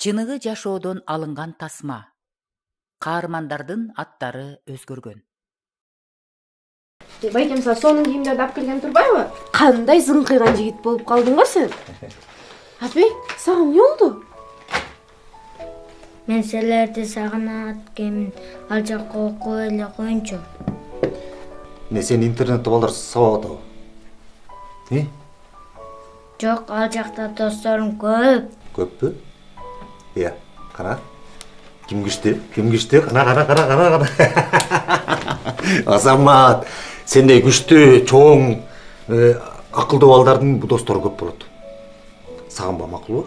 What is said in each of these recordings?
Чыныгы жашоодон алынган тасма. Каармандардын аттары өзгөргөн. Байкем, сонун кийимдерди алып келген турбайбы? Кандай зыңкыйган жигит болуп калдың го сен? Апей, сага эмне болду? Мен силерди сагынат экенмин. Ал жакка окуп эле коюнчу. Не сен интернетте балдар сабак атабы? Жок, ал жакта досторум көп. Көппү? Иә, кана. Ким күчтүү? Кана. Азамат, сендей күчтүү, чоң, акылдуу балдардын достору көп болот. Сагынба, макулбу?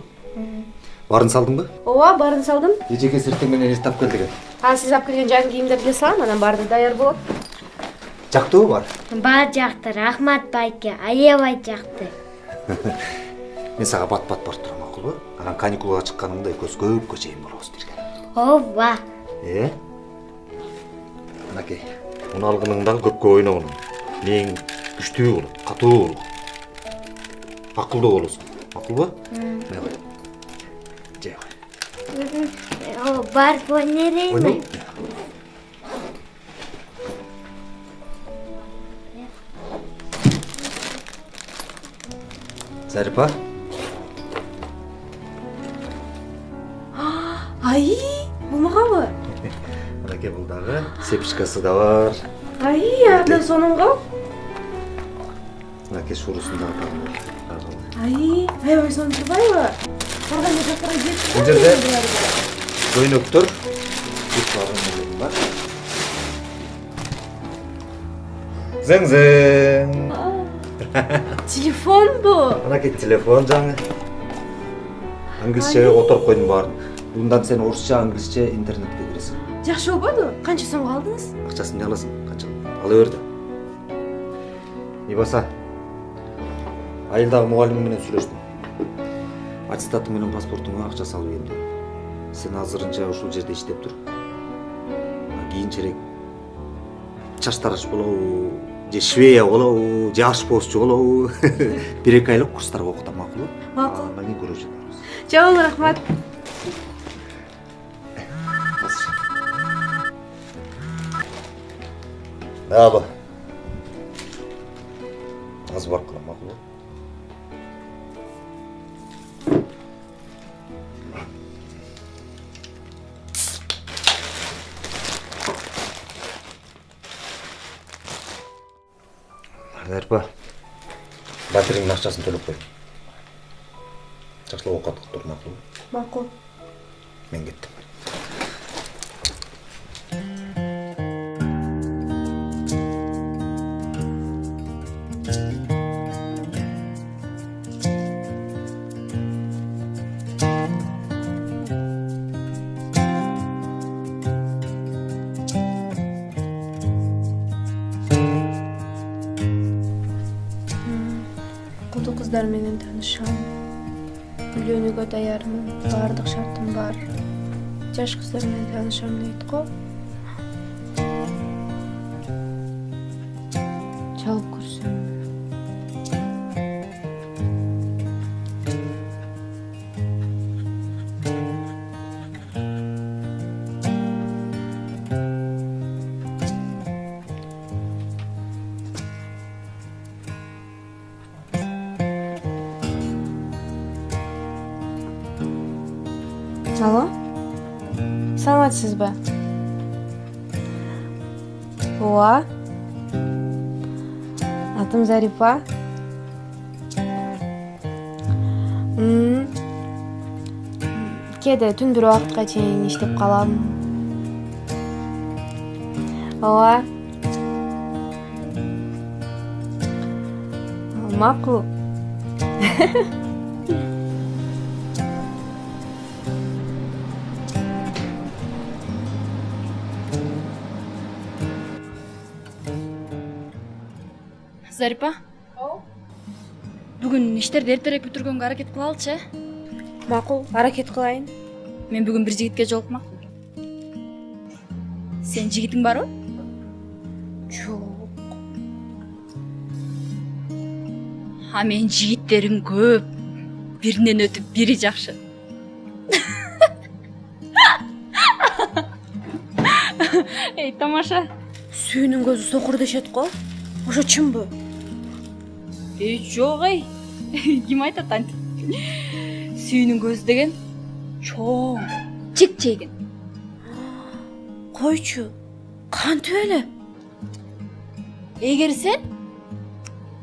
Барын салдыңбы? Ооба, барын салдым. Эжеке сертең менен эстап келдиген. Сиз алып келген жаңы кийимдерди салам, анан баары даяр болот. Жактыбы бар? Бар жакты, рахмат байке, аябай жакты. Мен сага бат-бат барып турам, макулбу? Анан каникулга чыкканымда экөөбүз көпкө чейин барабыз бирге. Ооба. Анакей, муну алгының дагы көпкө ойногон. Мээң күчтүү болот, катуу болот. Акылдуу болосуң, макулбу? Жей кой. Бар ойнерейми? Зарипа? Ай, булмагабы? Анакей бул дагы сепичкасы да бар. Ай, абдан сонун го. Анакей шурусун дагы тагып. Ай, аябай сонун турбайбы? Барган жактарга жетти. Бул жерде көйнөктөр, үч бар. Зең. Телефон бу. Анакей телефон жаңы. Англисче отуруп койдум баарын. Мындан сен орусча, англисче интернетке киресиң. Жакшы болбойду? Канча сомго алдыңыз? Акчасын не аласың? Канча? Ала берди. Ибаса. Айылдагы мугалимиң менен сүйлөштүм. Аттестатың менен паспортуңа акча салып берди. Сен азырынча ушул жерде иштеп тур. Кийинчерээк чач тараш болобу, же швея болобу, же ашпозчу болобу. 1-2 айлык курстарга окутам, макулбу? Макул. Андан кийин көрүп жатабыз. Чоң рахмат. Аба. Аз барып калам, макулбу? Зарипа, батириңдин акчасын төлөп кой. Жакшылап окуп тур, макулбу? Макул. Мен кеттим. Куду кыздар менен таанышам. Үйлөнүүгө даярмын, баардык шартым бар. Жаш кыздар менен таанышам дейт го. Чалып көрсөм. Алло? Саламатсызбы? Ооба. Атым Зарипа. Кээде түн бир убакытка чейин иштеп калам. Ооба. Макул. Зарипа? Бүгүн иштерди эртерээк бүтүргөнгө аракет кылалычы, Макул, аракет кылайын. Мен бүгүн бир жигитке жолукмакмын. Сен жигитиң барбы? Жок. А мен жигиттерим көп. Биринен өтүп бири жакшы. бек тамаша. Сүйүнүн көзү сокур дешет го. Ошо чынбы? Жок ай. Ким айтат антип? Сүйүнүн көзү деген чоң, чек-чегин. Койчу. Кантип эле? Эгер сен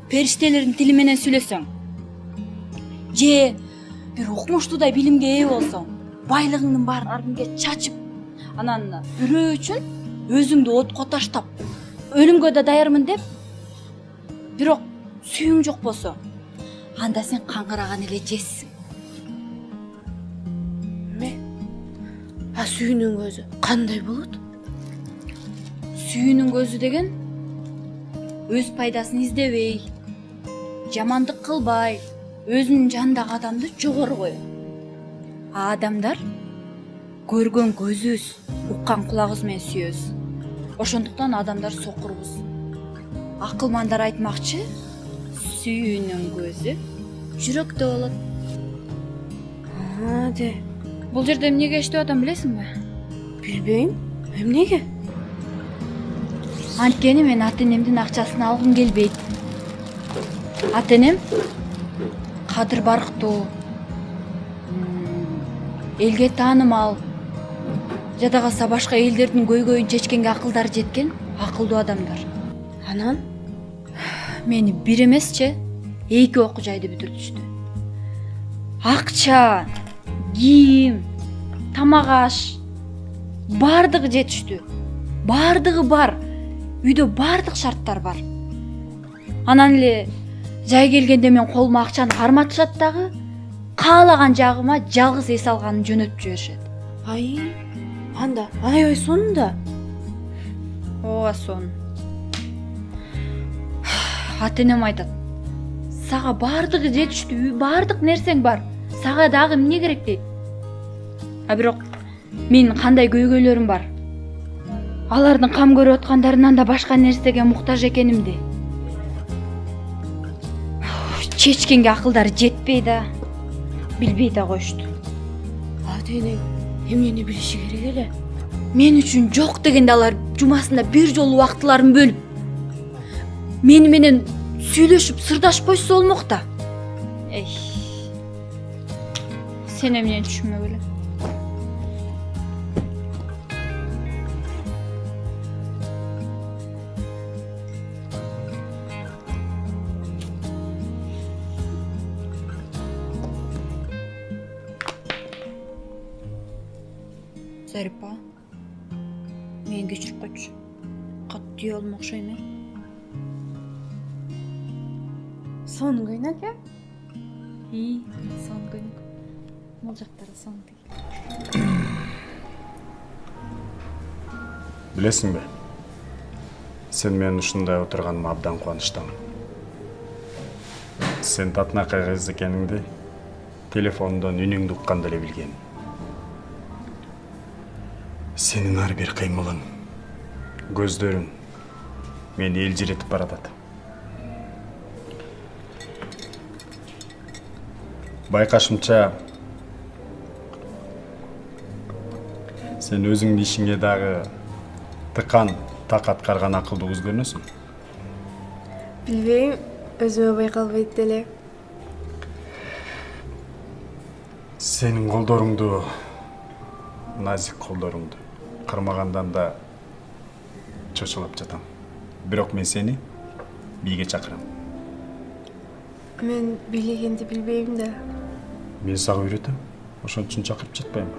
периштелердин тили менен сүйлөсөң, же бир укмуштуудай билимге ээ болсоң, байлыгыңдын баарын ар кимге чачып, анан бирөө үчүн өзүңдү отко таштап, өлүмгө да даярмын деп, бирок сүйүң жок болсо, анда сен каңгыраган эле жессиң. А сүйүнүн көзү кандай болот? Сүйүнүн көзү деген өз пайдасын издебей, жамандык кылбай, өзүнүн жанындагы адамды жогору коет. А адамдар көргөн көзүбүз, уккан кулагыбыз менен сүйөбүз. Ошондуктан адамдар сокурбуз. Акылмандар айтмакчы, сүйүүнүн көзү жүрөктө болот. Де. Бул жерде эмнеге иштеп атам билесиңби? Билбейм. Эмнеге? Анткени мен ата-энемдин акчасын алгым келбейт. Ата-энем кадыр барктуу, элге таанымал, жада калса башка элдердин көйгөйүн чечкенге акылдары жеткен акылдуу адамдар. Анан Мени бир эмесчи, 2 окуу жайды бүтүртүштү. Акча, кийим, тамак аш бардыгы жетиштүү. Бардыгы бар. Үйдө бардык шарттар бар. Анан эле жай келгенде мен колума акчаны карматышат дагы, каалаган жагыма жалгыз эс алганын жөнөтүп жиберишет. ай, анда аябай сонунда. Ооба сон. Ата-энем айтат: "Сага бардыгы жетиштүү, бардык нерсең бар. Сага дагы эмне керек?" дейт. А бирок менин кандай көйгөйлөрүм бар. Алардын кам көрүп аткандарынан да башка нерсеге муктаж экенимди чечкенге акылдары жетпей да, билбей да коюшту. Ата-энең эмнени билиши керек эле? Мен үчүн жок дегенде алар жумасында бир жолу убактыларын бөлүп, мени менен сүйлөшүп, сырдашып койсо болмок да. Эй, сен эмнени түшүнмөп эле? Зарипа, мен кечирип койчу. Катты түйө алма окшойм э? Сонун көйнөк э? Сон көйнөк. Бул жактары сон тиги. Билесиңби? Сен менин ушундай отурганыма абдан кубанычтамын. Сен татынакай кыз экениңди телефондон үнүңдү укканда эле билгем. Сенин ар бир кыймылың, көздөрүң мени элжиретип баратат. Байкашымча, сен өзүңдүн ишиңе дагы тыкан так аткарган акылдуу кыз көрүнөсүң. Билбейм, өзүмө байкалбайт деле. Сенин колдоруңду, назик колдоруңду кырмагандан да чочулап жатам. Бирок мен сени бийге чакырам. Мен бийлегенди билбейм да. Мен сага үйрөтөм. Ошон үчүн чакырып жатпайм.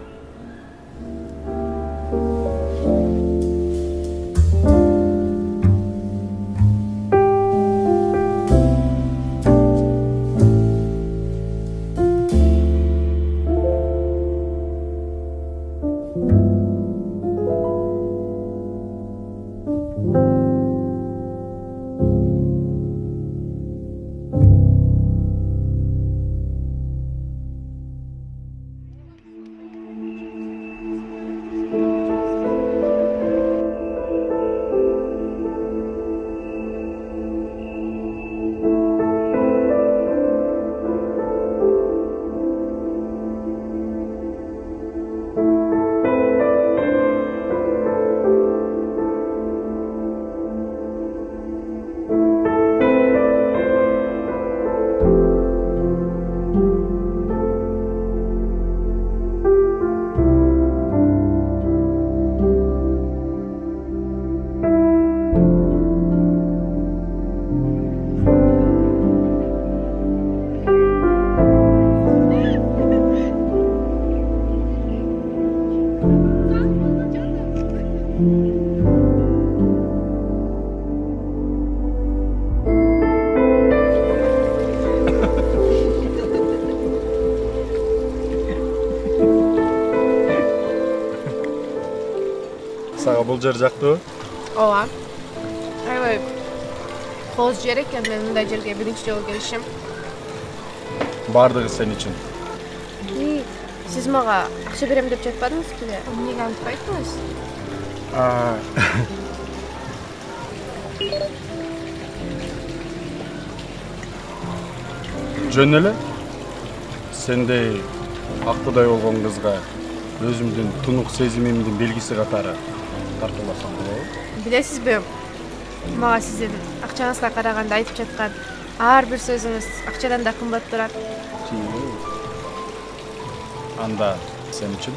сага бул жер жактыбы? Ооба. Аябай кооз жер экен, мен мындай жерге биринчи жолу келишим. Бардыгы сен үчүн. Сиз мага акча берем деп жатпадыңыз беле? Эмнеге антпай айттыңыз? Жөн эле. Сендей акбудай болгон кызга өзүмдүн тунук сезимимдин белгиси катары тартууласам болобу? Билесизби? Мага сиздин акчаңызга караганда айтып жаткан ар бир сөзүңүз акчадан да кымбат турат. Анда сен үчүн?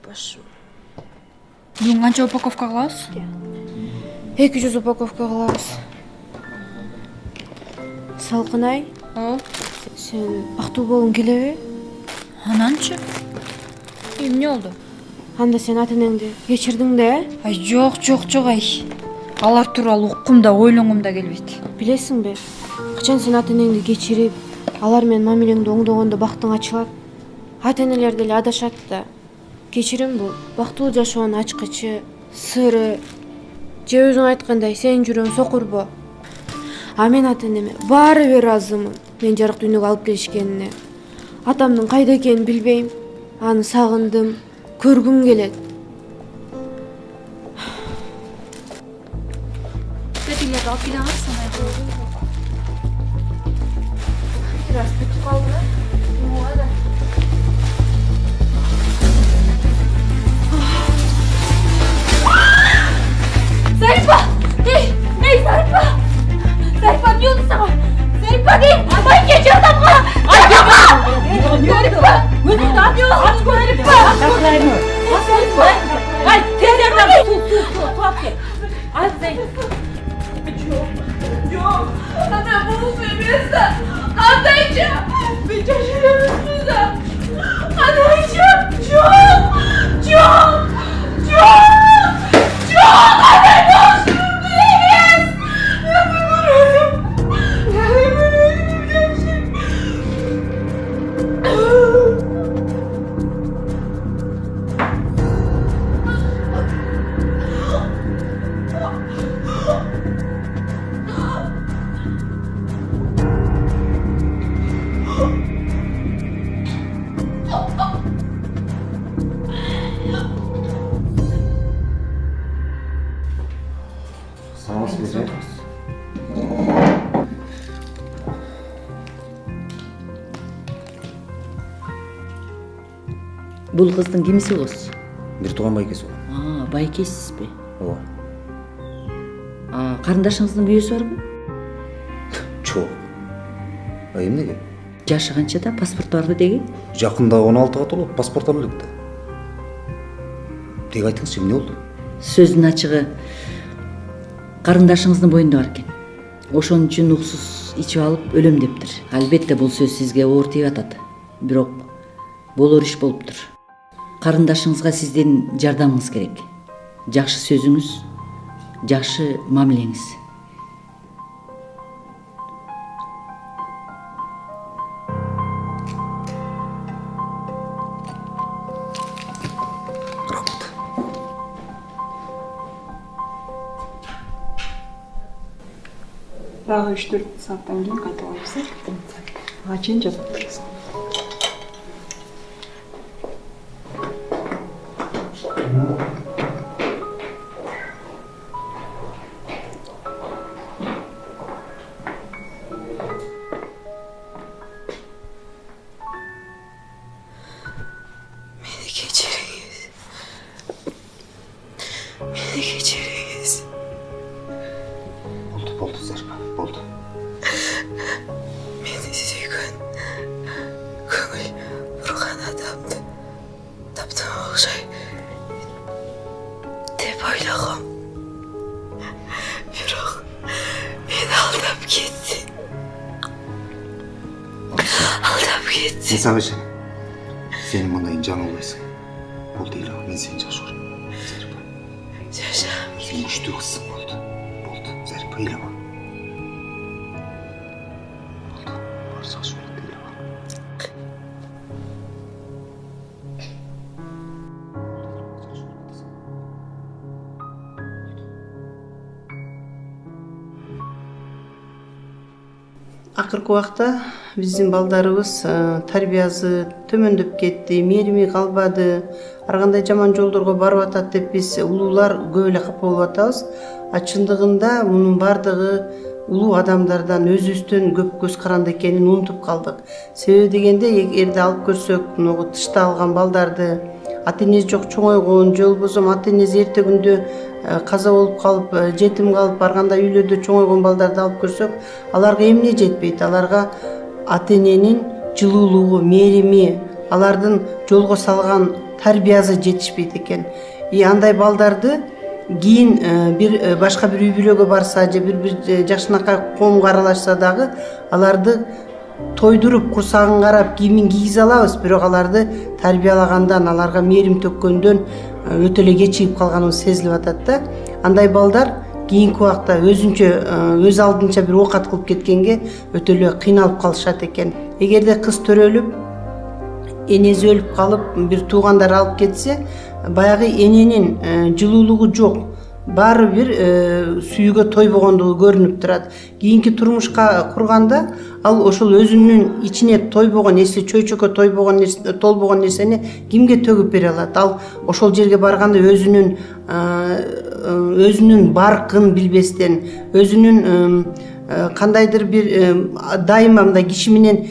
Башым. Бүгүн канча упаковка кылабыз? 200 упаковка кылабыз. Салкынай, Ооба. сен актуу болгуң келеби? Ананчы? Эмне болду? Анда сен ата-энеңди кечирдиң да, Ай, жок, ай. Алар тууралуу уккум да, ойлонгум да келбейт. Билесиңби? Качан сен ата-энеңди кечирип, алар менен мамилеңди оңдогондо бактың ачылат. Ата-энелер деле адашат да. Кечирим бул бактылуу жашоонун ачкычы, сыры. Же өзүң айткандай, сенин жүрөгүң сокурбо. А мен ата-энеме баары бир ыраазымын. Мен жарык дүйнөгө алып келишкенине. Атамдын кайда экенин билбейм. Аны сагындым, көргүм келет. Кетилерди алып келе калсаң айкын. Раз бүтүп калды да. Зарипа! Эй, Зарипа! Зарипа, эмне болду сага? Зарипа, дейм! Ай, кечи адамга! Зарипа! Өзүңдү ат көрүп Зарипа! Ай, тезерден суу алып кел. Ай, Зарипа. Жок. Ана болуп эмес да. Кандайча? Мен жашырамын да. Кандайча? Жок! Жок! Кандай болушу эмес! Бул кыздын кимиси болосуз? Бир тууган байкеси болот. Байкесизби? Ооба. Карындашыңыздын күйөөсү барбы? Жок. Эмнеге? Жашы канчада? Паспорту барбы деги? Жакында 16-га толот, паспорт алып элек да. Деги айтыңызчы, эмне болду? Сөздүн ачыгы карындашыңыздын боюнда бар экен. Ошон үчүн уксус ичип алып өлөм дептир. Албетте бул сөз сизге оор тийип атат. Бирок болор иш болуптур. Карындашыңызга сиздин жардамыңыз керек. Жакшы сөзүңүз, жакшы мамилеңиз. Рахмат. Дагы 3-4 сааттан кийин кайтып алабыз. Ага чейин жазып турабыз. кечириңиз. Болду Зарипа, болду. Мени сүйгөн көңүл бурган адамды таптым окшой деп ойлогом. Бирок мени алдап кетти. Мен сага ишенем. Сен мындайын жаңылбайсың. Болду ыйлаган, мен сени жакшы көрөм. Зарипа. Жашам. Сен күчтүү кызсың, болду. Болду, Зарипа, ыйлама. Болду, баары жакшы болот, ыйлама. Акыркы убакта биздин балдарыбыз тарбиясы төмөндөп кетти, мээрими калбады, ар кандай жаман жолдорго барып атат деп биз улуулар көп эле капа болуп атабыз. Чындыгында мунун бардыгы улуу адамдардан, өзүбүздөн көп көз каранды экенин унутуп калдык. Себеби дегенде эгерде алып көрсөк, могу тышта алган балдарды, ата энеси жок чоңойгон, же болбосо ата энеси эрте күндө каза болуп калып, жетим калып, ар кандай үйлөрдө чоңойгон балдарды алып көрсөк, аларга эмне жетпейт? Аларга ата эненин жылуулугу, мээрими, алардын жолго салган тарбиясы жетишпейт экен. Андай балдарды кийин бир башка бир үй бүлөгө барса, же бир жакшынакай коомго аралашса дагы, аларды тойдуруп, курсагын карап, кийимин кийгизе алабыз, бирок аларды тарбиялагандан, аларга мээрим төккөндөн өтө эле кечигип калганыбыз сезилип атат да. Андай балдар кийинки убакта өзүнчө өз алдынча бир оокат кылып кеткенге өтө эле кыйналып калышат экен. Эгерде кыз төрөлүп, энеси өлүп калып, бир туугандар алып кетсе, баягы эненин жылуулугу жок, баары бир сүйүүгө тойбогондугу көрүнүп турат. Кийинки турмушка курганда ал ошол өзүнүн ичине тойбогон, эси чөйчөккө толбогон нерсени кимге төгүп бере алат? Ал ошол жерге барганда өзүнүн баркын билбестен, өзүнүн кандайдыр бир дайыма мындай киши менен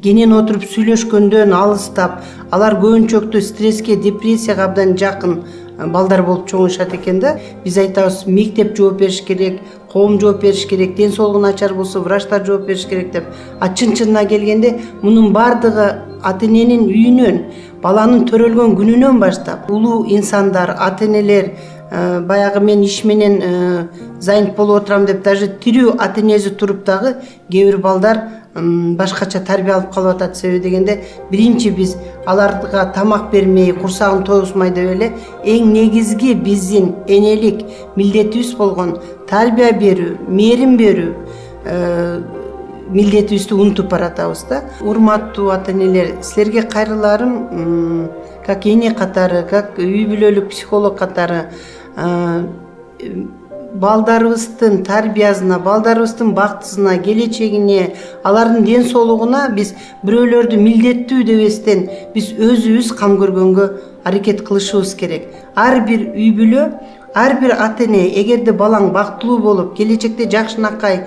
кенен отуруп сүйлөшкөндөн алыстап, алар көбүнчөктү стресске, депрессияга абдан жакын балдар болуп чоңуйушат экен да. Биз айтабыз, мектеп жооп бериш керек, коом жооп бериш керек, ден соолугу начар болсо врачтар жооп бериш керек деп. Чын-чынына келгенде мунун бардыгы ата эненин үйүнөн, баланын төрөлгөн күнүнөн баштап, улуу инсандар, ата энелер, баягы мен иш менен занят болуп отурам деп даже тирүү ата энеси туруп дагы кээ бир балдар башкача тарбия алып калып атат. Себеби дегенде биринчи биз аларга тамак бермей, курсагын тойгузмай деп эле эң негизги биздин энелик милдетибиз болгон тарбия берүү, мээрим берүү милдетибизди унутуп баратабыз да. Урматтуу ата энелер, силерге кайрыларым, как эне катары, как үй бүлөлүк психолог катары балдарыбыздын тарбиясына, балдарыбыздын бактысына, келечегине, алардын ден соолугуна биз бирөөлөрдү милдеттүү дебестен биз өзүбүз кам көргөнгө аракет кылышыбыз керек. Ар бир үй бүлө, ар бир ата эне эгерде балаң бактылуу болуп, келечекте жакшынакай,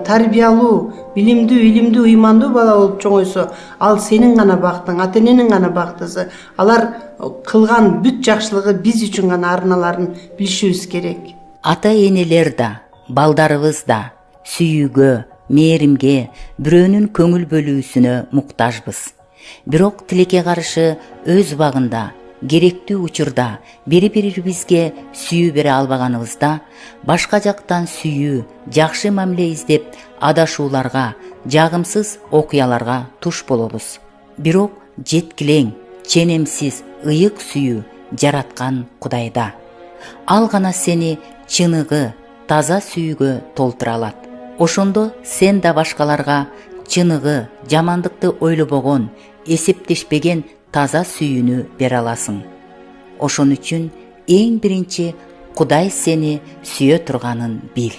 тарбиялуу, билимдүү, илимдүү, ыймандуу бала болуп чоңойсо, ал сенин гана бактың, ата эненин гана бактысы. Алар кылган бүт жакшылыгы биз үчүн гана арналарын билишибиз керек. Ата энелер да, балдарыбыз да сүйүүгө, мээримге, бирөөнүн көңүл бөлүүсүнө муктажбыз. Бирок тилекке каршы өз убагында, керектүү учурда бири-бирибизге сүйүү бере албаганыбызда, башка жактан сүйүү, жакшы мамиле издеп адашууларга, жагымсыз окуяларга туш болобуз. Бирок жеткилең, ченемсиз, ыйык сүйүү жараткан Кудайда. Ал гана сени чыныгы, таза сүйүүгө толтура алат. Ошондо сен да башкаларга чыныгы, жамандыкты ойлобогон, эсептешпеген таза сүйүүнү бере аласың. Ошон үчүн эң биринчи Кудай сени сүйө турганын бил.